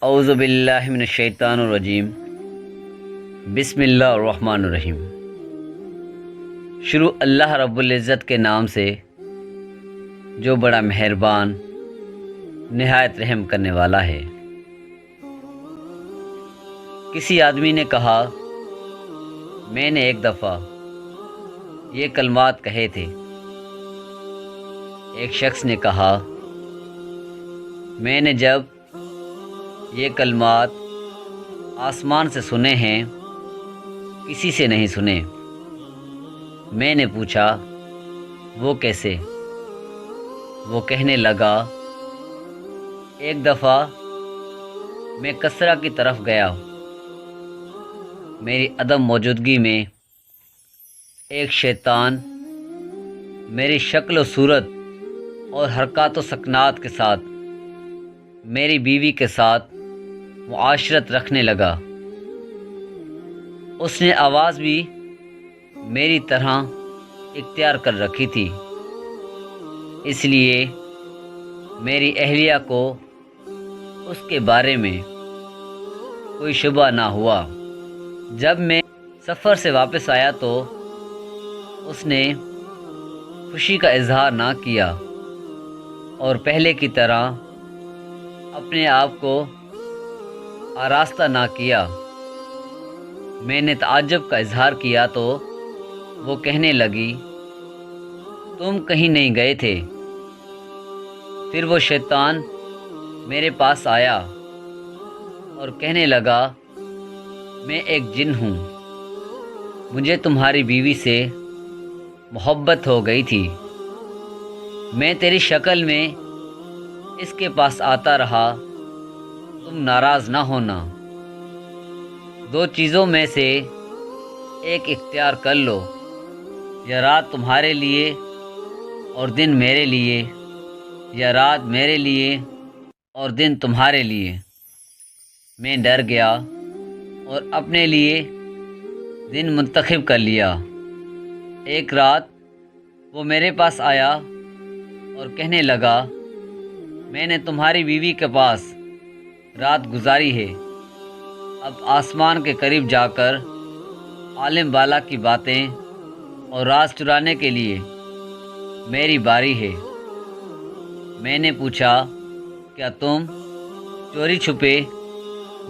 اعوذ باللہ من الشیطان الرجیم، بسم اللہ الرحمن الرحیم۔ شروع اللہ رب العزت کے نام سے جو بڑا مہربان نہایت رحم کرنے والا ہے۔ کسی آدمی نے کہا، میں نے ایک دفعہ یہ کلمات کہے تھے۔ ایک شخص نے کہا، میں نے جب یہ کلمات آسمان سے سنے ہیں، کسی سے نہیں سنے۔ میں نے پوچھا، وہ کیسے؟ وہ کہنے لگا، ایک دفعہ میں کسرا کی طرف گیا۔ میری عدم موجودگی میں ایک شیطان میری شکل و صورت اور حرکات و سکنات کے ساتھ میری بیوی کے ساتھ معاشرت رکھنے لگا۔ اس نے آواز بھی میری طرح اختیار کر رکھی تھی، اس لیے میری اہلیہ کو اس کے بارے میں کوئی شبہ نہ ہوا۔ جب میں سفر سے واپس آیا تو اس نے خوشی کا اظہار نہ کیا اور پہلے کی طرح اپنے آپ کو آراستہ نہ کیا۔ میں نے تعجب کا اظہار کیا تو وہ کہنے لگی، تم کہیں نہیں گئے تھے؟ پھر وہ شیطان میرے پاس آیا اور کہنے لگا، میں ایک جن ہوں، مجھے تمہاری بیوی سے محبت ہو گئی تھی۔ میں تیری شکل میں اس کے پاس آتا رہا، تم ناراض نہ ہونا۔ دو چیزوں میں سے ایک اختیار کر لو، یا رات تمہارے لیے اور دن میرے لیے، یا رات میرے لیے اور دن تمہارے لیے۔ میں ڈر گیا اور اپنے لیے دن منتخب کر لیا۔ ایک رات وہ میرے پاس آیا اور کہنے لگا، میں نے تمہاری بیوی کے پاس رات گزاری ہے، اب آسمان کے قریب جا کر عالم بالا کی باتیں اور راز چرانے کے لیے میری باری ہے۔ میں نے پوچھا، کیا تم چوری چھپے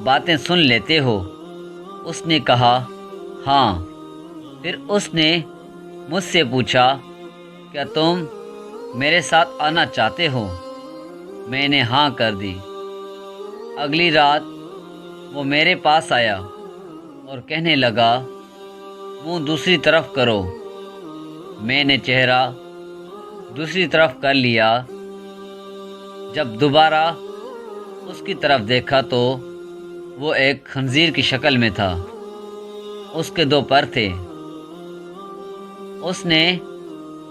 باتیں سن لیتے ہو؟ اس نے کہا، ہاں۔ پھر اس نے مجھ سے پوچھا، کیا تم میرے ساتھ آنا چاہتے ہو؟ میں نے ہاں کر دی۔ اگلی رات وہ میرے پاس آیا اور کہنے لگا، منہ دوسری طرف کرو۔ میں نے چہرہ دوسری طرف کر لیا۔ جب دوبارہ اس کی طرف دیکھا تو وہ ایک خنزیر کی شکل میں تھا۔ اس کے 2 پر تھے۔ اس نے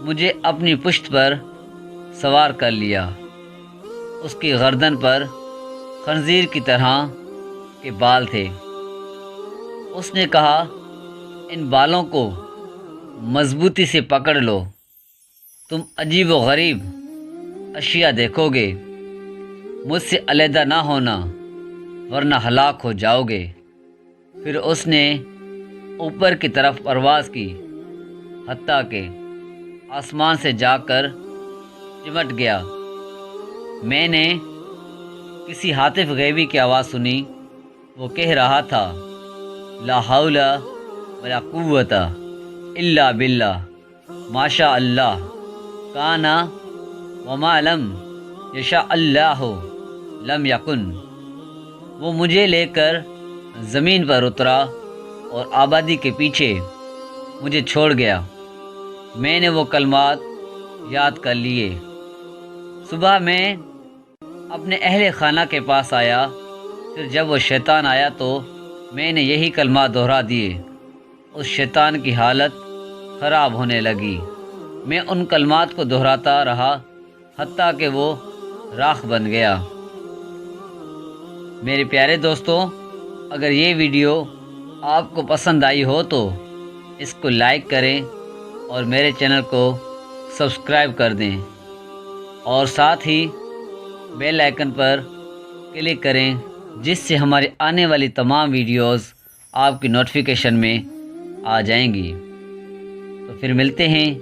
مجھے اپنی پشت پر سوار کر لیا۔ اس کی گردن پر خنزیر کی طرح کے بال تھے۔ اس نے کہا، ان بالوں کو مضبوطی سے پکڑ لو، تم عجیب و غریب اشیاء دیکھو گے، مجھ سے علیحدہ نہ ہونا ورنہ ہلاک ہو جاؤ گے۔ پھر اس نے اوپر کی طرف پرواز کی، حتیٰ کہ آسمان سے جا کر چمٹ گیا۔ میں نے کسی ہاتف غیبی کی آواز سنی، وہ کہہ رہا تھا، لا حول ولا قوت الا باللہ، ما شاء اللہ کان وما لم یشاء اللہ لم یکن۔ وہ مجھے لے کر زمین پر اترا اور آبادی کے پیچھے مجھے چھوڑ گیا۔ میں نے وہ کلمات یاد کر لیے۔ صبح میں اپنے اہل خانہ کے پاس آیا، پھر جب وہ شیطان آیا تو میں نے یہی کلمات دہرا دیے۔ اس شیطان کی حالت خراب ہونے لگی۔ میں ان کلمات کو دہراتا رہا حتیٰ کہ وہ راکھ بن گیا۔ میرے پیارے دوستوں، اگر یہ ویڈیو آپ کو پسند آئی ہو تو اس کو لائک کریں اور میرے چینل کو سبسکرائب کر دیں اور ساتھ ہی بیل آئکن پر کلک کریں جس سے ہماری آنے والی تمام ویڈیوز آپ کی نوٹیفیکیشن میں آ جائیں گی۔ تو پھر ملتے ہیں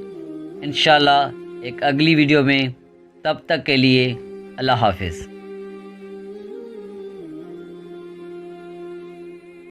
انشاءاللہ ایک اگلی ویڈیو میں، تب تک کے لیے اللہ حافظ۔